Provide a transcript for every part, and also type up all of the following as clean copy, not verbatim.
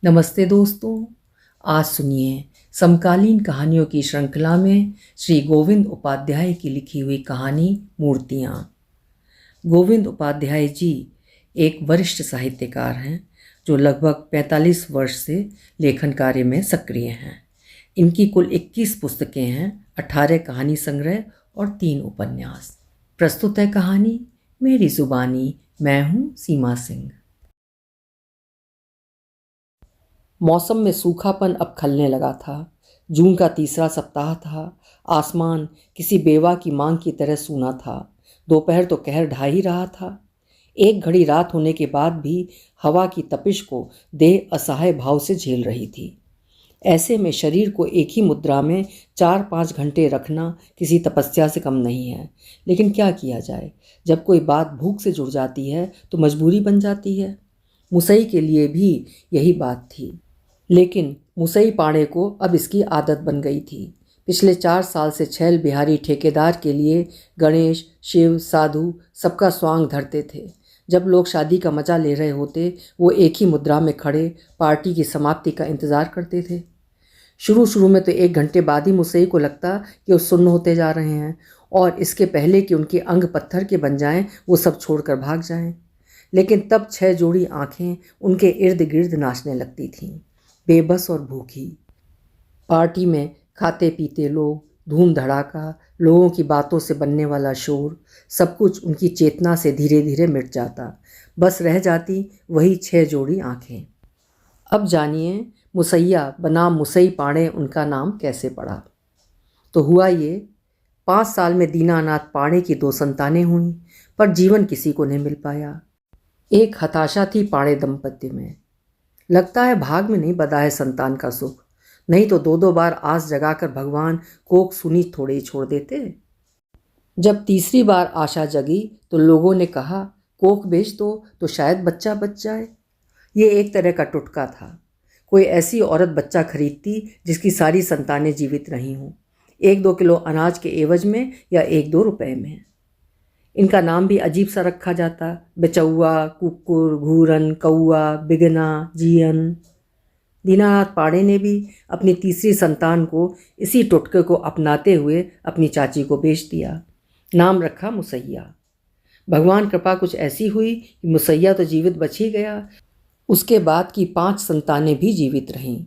नमस्ते दोस्तों। आज सुनिए समकालीन कहानियों की श्रृंखला में श्री गोविंद उपाध्याय की लिखी हुई कहानी मूर्तियाँ। गोविंद उपाध्याय जी एक वरिष्ठ साहित्यकार हैं जो लगभग 45 वर्ष से लेखन कार्य में सक्रिय हैं। इनकी कुल 21 पुस्तकें हैं, 18 कहानी संग्रह और 3 उपन्यास। प्रस्तुत है कहानी मेरी जुबानी। मैं हूँ सीमा सिंह। मौसम में सूखापन अब खलने लगा था। जून का तीसरा सप्ताह था। आसमान किसी बेवा की मांग की तरह सूना था। दोपहर तो कहर ढा ही रहा था। एक घड़ी रात होने के बाद भी हवा की तपिश को देह असहाय भाव से झेल रही थी। ऐसे में शरीर को एक ही मुद्रा में 4-5 घंटे रखना किसी तपस्या से कम नहीं है। लेकिन क्या किया जाए, जब कोई बात भूख से जुड़ जाती है तो मजबूरी बन जाती है। मुसई के लिए भी यही बात थी, लेकिन मुसई पाड़े को अब इसकी आदत बन गई थी। पिछले 4 साल से छैल बिहारी ठेकेदार के लिए गणेश, शिव, साधु सबका स्वांग धरते थे। जब लोग शादी का मजा ले रहे होते, वो एक ही मुद्रा में खड़े पार्टी की समाप्ति का इंतज़ार करते थे। शुरू में तो 1 घंटे बाद ही मुसई को लगता कि वो सुन्न होते जा रहे हैं और इसके पहले कि उनके अंग पत्थर के बन जाएं, वो सब छोड़कर भाग जाएं। लेकिन तब 6 जोड़ी आंखें उनके इर्द गिर्द नाचने लगती थीं, बेबस और भूखी। पार्टी में खाते पीते लोग, धूम धड़ाका, लोगों की बातों से बनने वाला शोर, सब कुछ उनकी चेतना से धीरे धीरे मिट जाता। बस रह जाती वही 6 जोड़ी आंखें। अब जानिए मुसैया बनाम मुसई पाड़े उनका नाम कैसे पड़ा। तो हुआ ये, 5 साल में दीनानाथ पाड़े की 2 संतानें हुईं, पर जीवन किसी को नहीं मिल पाया। एक हताशा थी पाड़े दंपत्ति में। लगता है भाग में नहीं बधा है संतान का सुख, नहीं तो 2-2 बार आस जगाकर भगवान कोख सुनी थोड़े ही छोड़ देते। जब तीसरी बार आशा जगी तो लोगों ने कहा कोख बेच दो तो शायद बच्चा बच जाए। ये एक तरह का टुटका था। कोई ऐसी औरत बच्चा खरीदती जिसकी सारी संतानें जीवित रही हों, 1-2 किलो अनाज के एवज में या 1-2 रुपए में। इनका नाम भी अजीब सा रखा जाता, बेचौआ, कुक्कुर, घूरन, कौआ, बिगना, जियन। दीनानाथ पाड़े ने भी अपनी तीसरी संतान को इसी टुटके को अपनाते हुए अपनी चाची को बेच दिया। नाम रखा मुसैया। भगवान कृपा कुछ ऐसी हुई कि मुसैया तो जीवित बच ही गया। उसके बाद की 5 संतानें भी जीवित रहीं।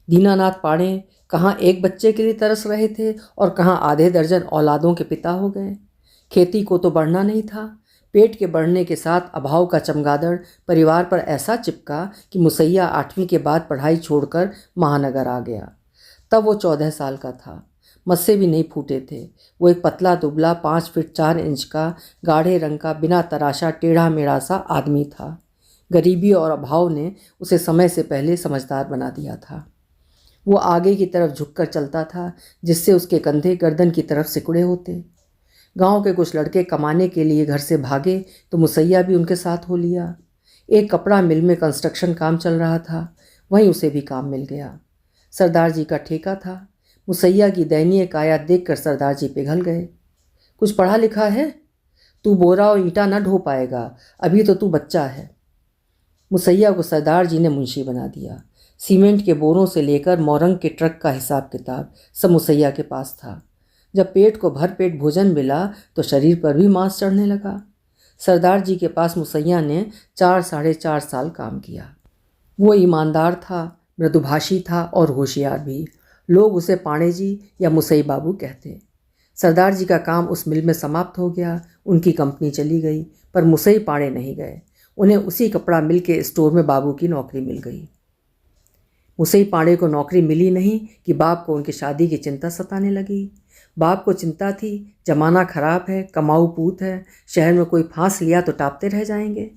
दीनानाथ पाड़े कहाँ एक बच्चे के लिए तरस रहे थे और कहाँ आधे दर्जन औलादों के पिता हो गए। खेती को तो बढ़ना नहीं था। पेट के बढ़ने के साथ अभाव का चमगादड़ परिवार पर ऐसा चिपका कि मुसैया 8वीं के बाद पढ़ाई छोड़कर महानगर आ गया। तब वो 14 साल का था। मस्से भी नहीं फूटे थे। वो एक पतला दुबला 5 फीट 4 इंच का गाढ़े रंग का बिना तराशा टेढ़ा मेढ़ा सा आदमी था। गरीबी और अभाव ने उसे समय से पहले समझदार बना दिया था। वो आगे की तरफ झुककर चलता था, जिससे उसके कंधे गर्दन की तरफ सिकुड़े होते। गांव के कुछ लड़के कमाने के लिए घर से भागे तो मुसैया भी उनके साथ हो लिया। एक कपड़ा मिल में कंस्ट्रक्शन काम चल रहा था, वहीं उसे भी काम मिल गया। सरदार जी का ठेका था। मुसैया की दयनीय काया देखकर सरदार जी पिघल गए। कुछ पढ़ा लिखा है? तू बोरा और ईंटा न ढो पाएगा, अभी तो तू बच्चा है। मुसैया को सरदार जी ने मुंशी बना दिया। सीमेंट के बोरों से लेकर मोरंग के ट्रक का हिसाब किताब सब मुसैया के पास था। जब पेट को भर पेट भोजन मिला तो शरीर पर भी मांस चढ़ने लगा। सरदार जी के पास मुसैया ने 4-4.5 साल काम किया। वो ईमानदार था, मृदुभाषी था और होशियार भी। लोग उसे पाड़े जी या मुसई बाबू कहते। सरदार जी का काम उस मिल में समाप्त हो गया। उनकी कंपनी चली गई, पर मुसई पाड़े नहीं गए। उन्हें उसी कपड़ा मिल के स्टोर में बाबू की नौकरी मिल गई। मुसई पाड़े को नौकरी मिली नहीं कि बाप को उनकी शादी की चिंता सताने लगी। बाप को चिंता थी, जमाना खराब है, कमाऊ पूत है, शहर में कोई फांस लिया तो टापते रह जाएंगे।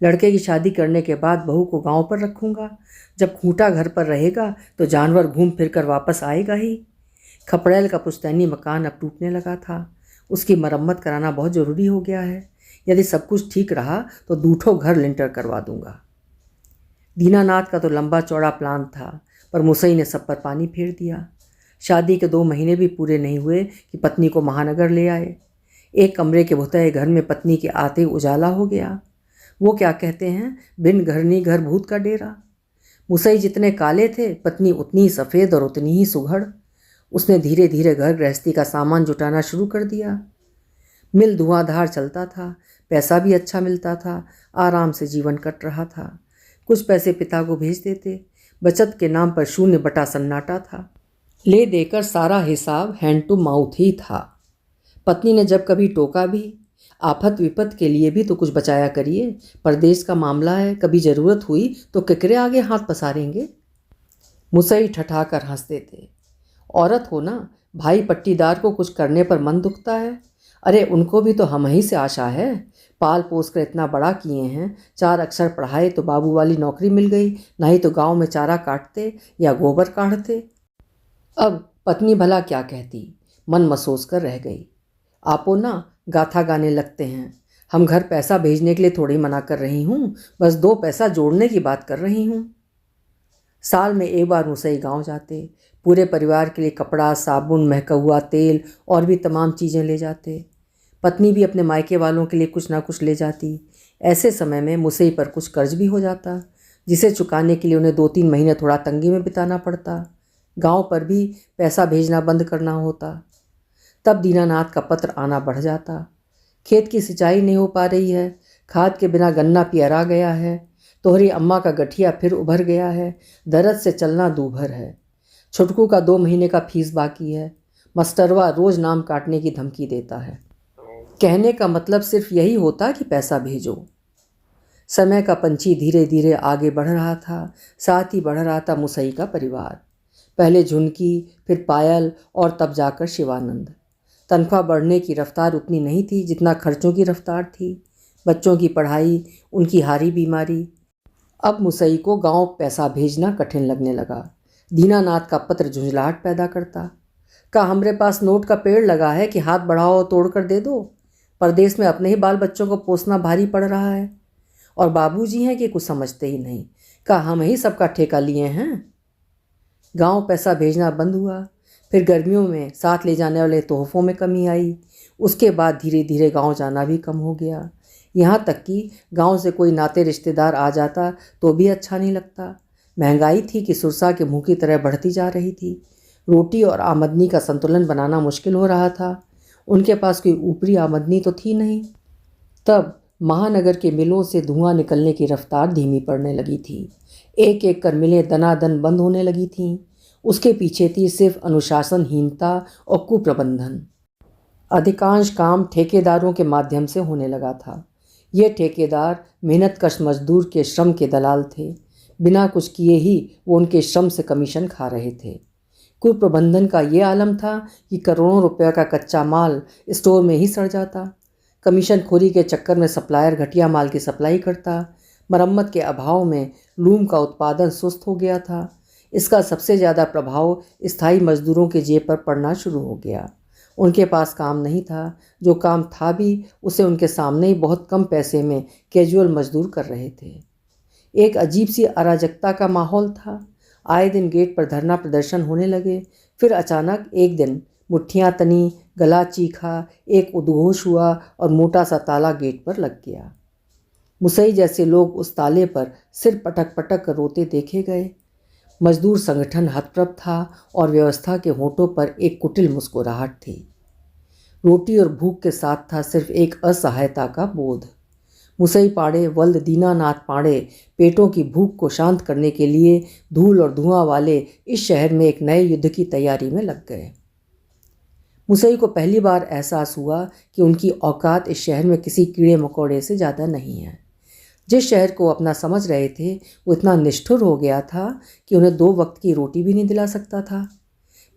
लड़के की शादी करने के बाद बहू को गांव पर रखूंगा। जब खूंटा घर पर रहेगा तो जानवर घूम फिर कर वापस आएगा ही। खपड़ैल का पुश्तैनी मकान अब टूटने लगा था। उसकी मरम्मत कराना बहुत ज़रूरी हो गया है। यदि सब कुछ ठीक रहा तो दूठों घर लिंटर करवा दूंगा। दीनानाथ का तो लंबा चौड़ा प्लान था, पर मुसई ने सब पर पानी फेर दिया। शादी के 2 महीने भी पूरे नहीं हुए कि पत्नी को महानगर ले आए। एक कमरे के भुतए घर में पत्नी के आते उजाला हो गया। वो क्या कहते हैं, बिन घरनी घर भूत का डेरा। मुसई जितने काले थे, पत्नी उतनी ही सफ़ेद और उतनी ही सुघड़। उसने धीरे धीरे घर गृहस्थी का सामान जुटाना शुरू कर दिया। मिल धुआंधार चलता था, पैसा भी अच्छा मिलता था, आराम से जीवन कट रहा था। कुछ पैसे पिता को भेज देते, बचत के नाम पर शून्य बटा सन्नाटा था। ले देकर सारा हिसाब हैंड टू माउथ ही था। पत्नी ने जब कभी टोका भी, आफत विपत के लिए भी तो कुछ बचाया करिए, परदेश का मामला है, कभी ज़रूरत हुई तो केकरे आगे हाथ पसारेंगे। मुसई ठठाकर हंस देते। औरत हो ना, भाई पट्टीदार को कुछ करने पर मन दुखता है। अरे उनको भी तो हम ही से आशा है। पाल पोस कर इतना बड़ा किए हैं, 4 अक्षर पढ़ाए तो बाबू वाली नौकरी मिल गई, नहीं तो गांव में चारा काटते या गोबर काढ़ते। अब पत्नी भला क्या कहती, मन मसोस कर रह गई। आपो ना गाथा गाने लगते हैं। हम घर पैसा भेजने के लिए थोड़ी मना कर रही हूँ, बस 2 पैसा जोड़ने की बात कर रही हूँ। साल में एक बार मुसई गांव जाते, पूरे परिवार के लिए कपड़ा, साबुन, महका हुआ तेल और भी तमाम चीज़ें ले जाते। पत्नी भी अपने मायके वालों के लिए कुछ ना कुछ ले जाती। ऐसे समय में मुसई पर कुछ कर्ज भी हो जाता, जिसे चुकाने के लिए उन्हें 2-3 महीने थोड़ा तंगी में बिताना पड़ता। गांव पर भी पैसा भेजना बंद करना होता। तब दीनानाथ का पत्र आना बढ़ जाता। खेत की सिंचाई नहीं हो पा रही है, खाद के बिना गन्ना पियरा गया है, तोहरी अम्मा का गठिया फिर उभर गया है, दर्द से चलना दूभर है, छुटकू का 2 महीने का फीस बाकी है, मास्टरवा रोज नाम काटने की धमकी देता है। कहने का मतलब सिर्फ यही होता कि पैसा भेजो। समय का पंछी धीरे धीरे आगे बढ़ रहा था, साथ ही बढ़ रहा था मुसई का परिवार। पहले झुनकी, फिर पायल और तब जाकर शिवानंद। तनख्वाह बढ़ने की रफ्तार उतनी नहीं थी जितना खर्चों की रफ्तार थी। बच्चों की पढ़ाई, उनकी हारी बीमारी। अब मुसई को गांव पैसा भेजना कठिन लगने लगा। दीनानाथ का पत्र झुंझलाहट पैदा करता। का हमरे पास नोट का पेड़ लगा है कि हाथ बढ़ाओ तोड़ कर दे दो। परदेश में अपने ही बाल बच्चों को पोसना भारी पड़ रहा है, और बाबूजी हैं कि कुछ समझते ही नहीं। का हम ही सबका ठेका लिए हैं। गांव पैसा भेजना बंद हुआ। फिर गर्मियों में साथ ले जाने वाले तोहफों में कमी आई। उसके बाद धीरे धीरे गांव जाना भी कम हो गया। यहाँ तक कि गांव से कोई नाते रिश्तेदार आ जाता तो भी अच्छा नहीं लगता। महंगाई थी कि सुरसा के मुंह की तरह बढ़ती जा रही थी। रोटी और आमदनी का संतुलन बनाना मुश्किल हो रहा था। उनके पास कोई ऊपरी आमदनी तो थी नहीं। तब महानगर के मिलों से धुआं निकलने की रफ्तार धीमी पड़ने लगी थी। एक एक कर मिलें दनादन बंद होने लगी थीं। उसके पीछे थी सिर्फ अनुशासनहीनता और कुप्रबंधन। अधिकांश काम ठेकेदारों के माध्यम से होने लगा था। ये ठेकेदार मेहनतकश मजदूर के श्रम के दलाल थे। बिना कुछ किए ही वो उनके श्रम से कमीशन खा रहे थे। कुप्रबंधन का ये आलम था कि करोड़ों रुपये का कच्चा माल स्टोर में ही सड़ जाता। कमीशन खोरी के चक्कर में सप्लायर घटिया माल की सप्लाई करता। मरम्मत के अभाव में लूम का उत्पादन सुस्त हो गया था। इसका सबसे ज़्यादा प्रभाव स्थायी मजदूरों के जेब पर पड़ना शुरू हो गया। उनके पास काम नहीं था, जो काम था भी उसे उनके सामने ही बहुत कम पैसे में कैजुअल मजदूर कर रहे थे। एक अजीब सी अराजकता का माहौल था। आए दिन गेट पर धरना प्रदर्शन होने लगे। फिर अचानक एक दिन मुट्ठियाँ तनी, गला चीखा, एक उद्घोष हुआ और मोटा सा ताला गेट पर लग गया। मुसई जैसे लोग उस ताले पर सिर पटक पटक कर रोते देखे गए। मजदूर संगठन हतप्रभ था और व्यवस्था के होठों पर एक कुटिल मुस्कुराहट थी। रोटी और भूख के साथ था सिर्फ एक असहायता का बोध। मुसई पाड़े वल्द दीनानाथ पाड़े पेटों की भूख को शांत करने के लिए धूल और धुआं वाले इस शहर में एक नए युद्ध की तैयारी में लग गए। मुसई को पहली बार एहसास हुआ कि उनकी औकात इस शहर में किसी कीड़े मकोड़े से ज़्यादा नहीं है। जिस शहर को अपना समझ रहे थे वो इतना निष्ठुर हो गया था कि उन्हें 2 वक्त की रोटी भी नहीं दिला सकता था।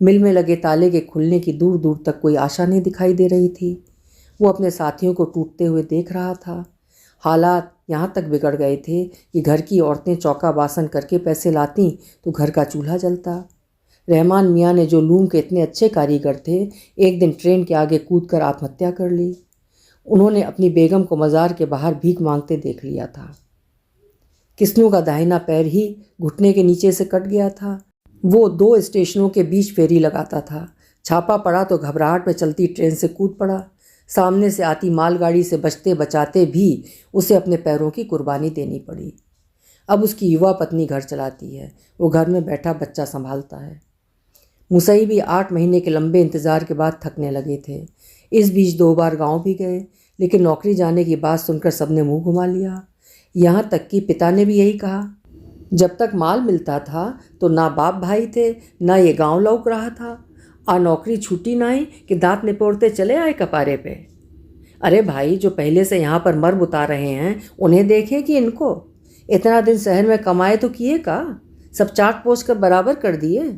मिल में लगे ताले के खुलने की दूर दूर तक कोई आशा नहीं दिखाई दे रही थी। वो अपने साथियों को टूटते हुए देख रहा था। हालात यहाँ तक बिगड़ गए थे कि घर की औरतें चौका बासन करके पैसे लातीं तो घर का चूल्हा जलता। रहमान मियाँ ने जो लूम के इतने अच्छे कारीगर थे, एक दिन ट्रेन के आगे कूदकर आत्महत्या कर ली। उन्होंने अपनी बेगम को मज़ार के बाहर भीख मांगते देख लिया था। किस्नू का दाहिना पैर ही घुटने के नीचे से कट गया था। वो 2 स्टेशनों के बीच फेरी लगाता था। छापा पड़ा तो घबराहट में चलती ट्रेन से कूद पड़ा। सामने से आती मालगाड़ी से बचते बचाते भी उसे अपने पैरों की कुर्बानी देनी पड़ी। अब उसकी युवा पत्नी घर चलाती है, वो घर में बैठा बच्चा संभालता है। मुसई भी 8 महीने के लंबे इंतज़ार के बाद थकने लगे थे। इस बीच 2 बार गांव भी गए, लेकिन नौकरी जाने की बात सुनकर सबने मुंह घुमा लिया। यहाँ तक कि पिता ने भी यही कहा। जब तक माल मिलता था तो ना बाप भाई थे, ना ये गांव लौक रहा था। आ नौकरी छूटी नहीं कि दांत निपोड़ते चले आए कपारे पे। अरे भाई, जो पहले से यहाँ पर मर बुता रहे हैं उन्हें देखें कि इनको। इतना दिन शहर में कमाए तो किए का, सब चाट पोछ कर बराबर कर दिए।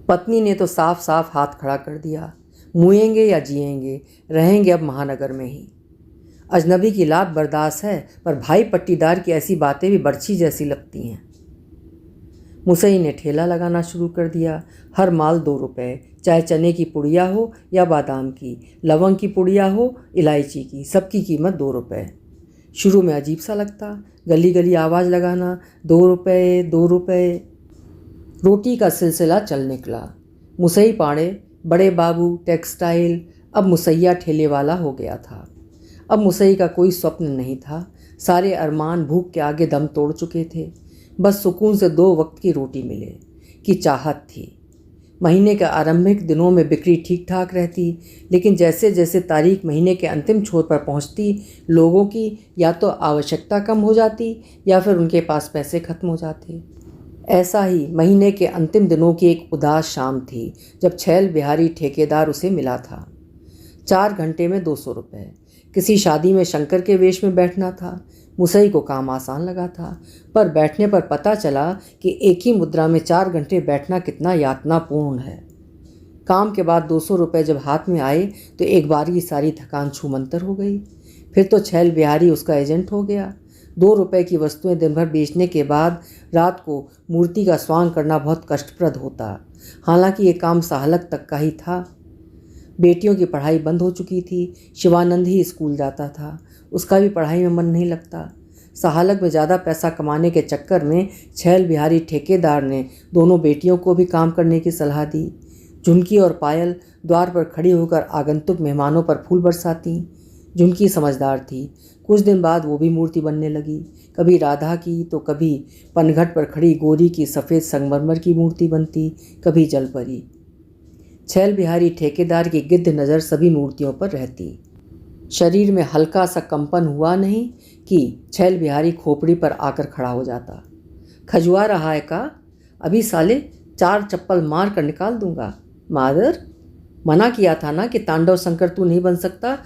पत्नी ने तो साफ साफ हाथ खड़ा कर दिया, मुएंगे या जिएंगे, रहेंगे अब महानगर में ही। अजनबी की लात बर्दाश्त है, पर भाई पट्टीदार की ऐसी बातें भी बर्छी जैसी लगती हैं। मुसई ने ठेला लगाना शुरू कर दिया। हर माल 2 रुपए, चाहे चने की पुड़िया हो या बादाम की, लवंग की पुड़िया हो, इलायची की, सबकी कीमत 2 रुपए। शुरू में अजीब सा लगता, गली गली आवाज़ लगाना, 2 रुपए 2 रुपए। रोटी का सिलसिला चल निकला। मुसई पाड़े, बड़े बाबू टेक्सटाइल, अब मुसैया ठेले वाला हो गया था। अब मुसई का कोई स्वप्न नहीं था, सारे अरमान भूख के आगे दम तोड़ चुके थे। बस सुकून से 2 वक्त की रोटी मिले की चाहत थी। महीने के आरंभिक दिनों में बिक्री ठीक ठाक रहती, लेकिन जैसे जैसे तारीख महीने के अंतिम छोर पर पहुंचती, लोगों की या तो आवश्यकता कम हो जाती या फिर उनके पास पैसे खत्म हो जाते। ऐसा ही महीने के अंतिम दिनों की एक उदास शाम थी, जब छैल बिहारी ठेकेदार उसे मिला था। 4 घंटे में 200 रुपये। किसी शादी में शंकर के वेश में बैठना था। मुसई को काम आसान लगा था, पर बैठने पर पता चला कि एक ही मुद्रा में 4 घंटे बैठना कितना यातनापूर्ण है। काम के बाद 200 रुपये जब हाथ में आए तो एक बार की सारी थकान छूमंतर हो गई। फिर तो छैल बिहारी उसका एजेंट हो गया। 2 रुपये की वस्तुएं दिन भर बेचने के बाद रात को मूर्ति का स्वांग करना बहुत कष्टप्रद होता। हालांकि ये काम साहलक तक का ही था। बेटियों की पढ़ाई बंद हो चुकी थी। शिवानंद ही स्कूल जाता था, उसका भी पढ़ाई में मन नहीं लगता। साहलक में ज़्यादा पैसा कमाने के चक्कर में छैल बिहारी ठेकेदार ने दोनों बेटियों को भी काम करने की सलाह दी। झुनकी और पायल द्वार पर खड़ी होकर आगंतुक मेहमानों पर फूल बरसाती। झुनकी समझदार थी, कुछ दिन बाद वो भी मूर्ति बनने लगी। कभी राधा की तो कभी पनघट पर खड़ी गोरी की सफ़ेद संगमरमर की मूर्ति बनती, कभी जलपरी। छैल बिहारी ठेकेदार की गिद्ध नज़र सभी मूर्तियों पर रहती। शरीर में हल्का सा कंपन हुआ नहीं कि छैल बिहारी खोपड़ी पर आकर खड़ा हो जाता। खजुआ रहा है का? अभी साले 4 चप्पल मार कर निकाल दूंगा। मादर, मना किया था ना कि तांडव शंकर तू नहीं बन सकता,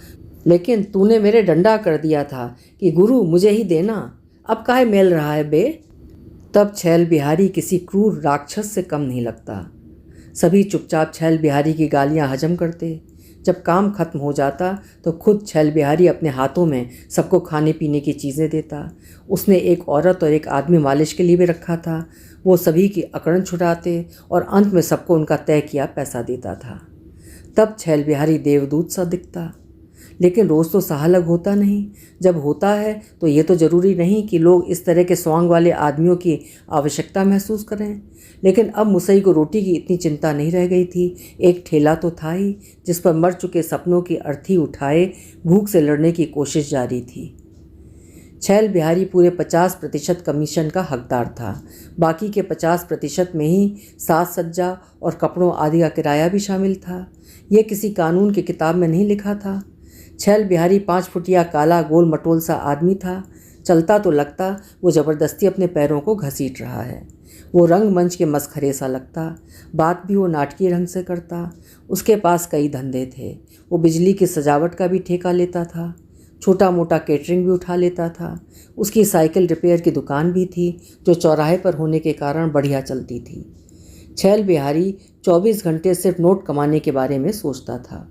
लेकिन तूने मेरे डंडा कर दिया था कि गुरु मुझे ही देना। अब काहे मेल रहा है बे? तब छैल बिहारी किसी क्रूर राक्षस से कम नहीं लगता। सभी चुपचाप छैल बिहारी की गालियां हजम करते। जब काम खत्म हो जाता तो खुद छैल बिहारी अपने हाथों में सबको खाने पीने की चीज़ें देता। उसने एक औरत और एक आदमी मालिश के लिए भी रखा था। वो सभी की अकड़न छुड़ाते और अंत में सबको उनका तय किया पैसा देता था। तब छैल बिहारी देवदूत सा दिखता। लेकिन रोज़ तो साहलग होता नहीं। जब होता है तो ये तो ज़रूरी नहीं कि लोग इस तरह के स्वांग वाले आदमियों की आवश्यकता महसूस करें। लेकिन अब मुसई को रोटी की इतनी चिंता नहीं रह गई थी। एक ठेला तो था ही, जिस पर मर चुके सपनों की अर्थी उठाए भूख से लड़ने की कोशिश जारी थी। छैल बिहारी पूरे 50% कमीशन का हकदार था। बाकी के 50% में ही साज सज्जा और कपड़ों आदि का किराया भी शामिल था। यह किसी कानून की किताब में नहीं लिखा था। छैल बिहारी 5 फुटिया काला गोल मटोल सा आदमी था। चलता तो लगता वो ज़बरदस्ती अपने पैरों को घसीट रहा है। वो रंगमंच के मसखरे सा लगता। बात भी वो नाटकीय ढंग से करता। उसके पास कई धंधे थे। वो बिजली की सजावट का भी ठेका लेता था, छोटा मोटा केटरिंग भी उठा लेता था। उसकी साइकिल रिपेयर की दुकान भी थी, जो चौराहे पर होने के कारण बढ़िया चलती थी। छैल बिहारी 24 घंटे सिर्फ नोट कमाने के बारे में सोचता था।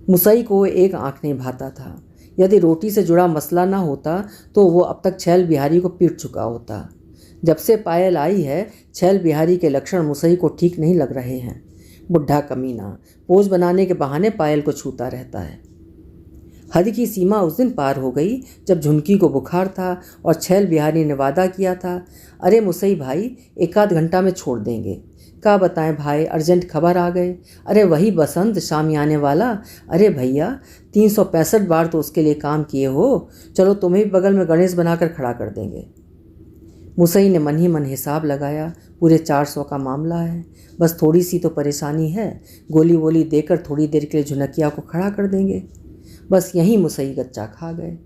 मुसई को एक आंख नहीं भाता था। यदि रोटी से जुड़ा मसला ना होता तो वो अब तक छैल बिहारी को पीट चुका होता। जब से पायल आई है, छैल बिहारी के लक्षण मुसई को ठीक नहीं लग रहे हैं। बुढ़ा कमीना पोज बनाने के बहाने पायल को छूता रहता है। हद की सीमा उस दिन पार हो गई जब झुनकी को बुखार था और छैल बिहारी ने वादा किया था, अरे मुसई भाई, 1 आध घंटा में छोड़ देंगे। क्या बताएं भाई, अर्जेंट खबर आ गए। अरे वही बसंत शामियाने वाला। अरे भैया, 365 बार तो उसके लिए काम किए हो। चलो तुम्हें भी बगल में गणेश बनाकर खड़ा कर देंगे। मुसई ने मन ही मन हिसाब लगाया, पूरे 400 का मामला है, बस थोड़ी सी तो परेशानी है, गोली वोली देकर थोड़ी देर के लिए झुनकिया को खड़ा कर देंगे। बस यहीं मुसई गच्चा खा गए।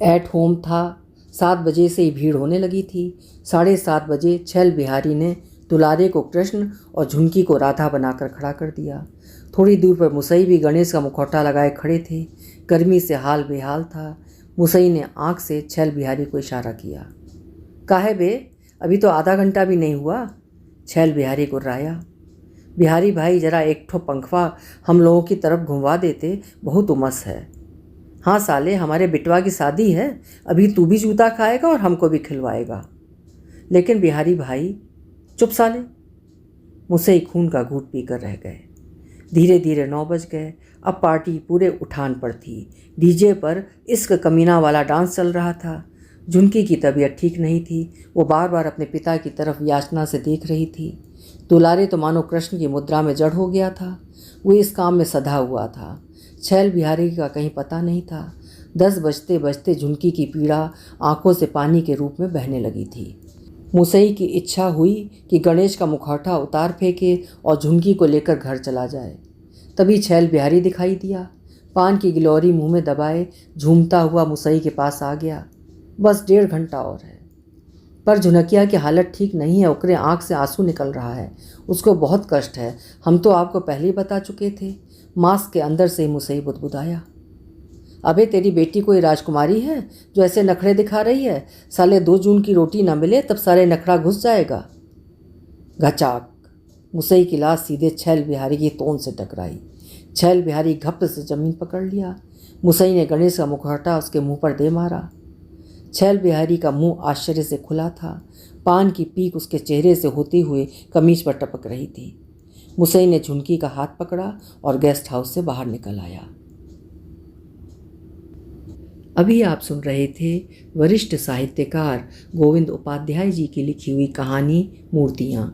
एट होम था। 7 बजे से ही भीड़ होने लगी थी। 7:30 बजे छैल बिहारी ने दुलारे को कृष्ण और झुनकी को राधा बनाकर खड़ा कर दिया। थोड़ी दूर पर मुसई भी गणेश का मुखौटा लगाए खड़े थे। गर्मी से हाल बेहाल था। मुसई ने आंख से छैल बिहारी को इशारा किया। काहे बे, अभी तो आधा घंटा भी नहीं हुआ। छैल बिहारी गुर्राया। बिहारी भाई, जरा एक ठो पंखवा हम लोगों की तरफ घुमवा देते, बहुत उमस है। हाँ साले, हमारे बिटवा की शादी है, अभी तू भी जूता खाएगा और हमको भी खिलवाएगा। लेकिन बिहारी भाई, चुप साले। मुसई खून का घूंट पीकर रह गए। धीरे धीरे 9 बज गए। अब पार्टी पूरे उठान पर थी। डीजे पर इश्क कमीना वाला डांस चल रहा था। झुनकी की तबीयत ठीक नहीं थी। वो बार बार अपने पिता की तरफ याचना से देख रही थी। दुलारे तो मानो कृष्ण की मुद्रा में जड़ हो गया था। वो इस काम में सधा हुआ था। छैल बिहारी का कहीं पता नहीं था। 10 बजते बजते झुनकी की पीड़ा आंखों से पानी के रूप में बहने लगी थी। मुसई की इच्छा हुई कि गणेश का मुखौटा उतार फेंके और झुनकी को लेकर घर चला जाए। तभी छैल बिहारी दिखाई दिया। पान की गिलौरी मुंह में दबाए झूमता हुआ मुसई के पास आ गया। बस 1.5 घंटा और है। पर झुनकिया की हालत ठीक नहीं है। ओकरे आंख से आंसू निकल रहा है। उसको बहुत कष्ट है। हम तो आपको पहले ही बता चुके थे। मास्क के अंदर से ही मुसई बुदबुदाया। अबे, तेरी बेटी कोई राजकुमारी है जो ऐसे नखरे दिखा रही है? साले 2 जून की रोटी ना मिले तब सारे नखरा घुस जाएगा। घचाक! मुसई की लाश सीधे छैल बिहारी की तोंद से टकराई। छैल बिहारी घप्प से जमीन पकड़ लिया। मुसई ने गणेश का मुखौटा उसके मुंह पर दे मारा। छैल बिहारी का मुंह आश्चर्य से खुला था। पान की पीक उसके चेहरे से होती हुई कमीज पर टपक रही थी। मुसई ने झुनकी का हाथ पकड़ा और गेस्ट हाउस से बाहर निकल आया। अभी आप सुन रहे थे वरिष्ठ साहित्यकार गोविंद उपाध्याय जी की लिखी हुई कहानी मूर्तियाँ।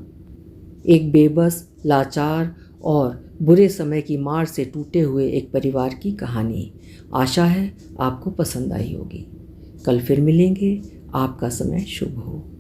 एक बेबस, लाचार और बुरे समय की मार से टूटे हुए एक परिवार की कहानी। आशा है आपको पसंद आई होगी। कल फिर मिलेंगे। आपका समय शुभ हो।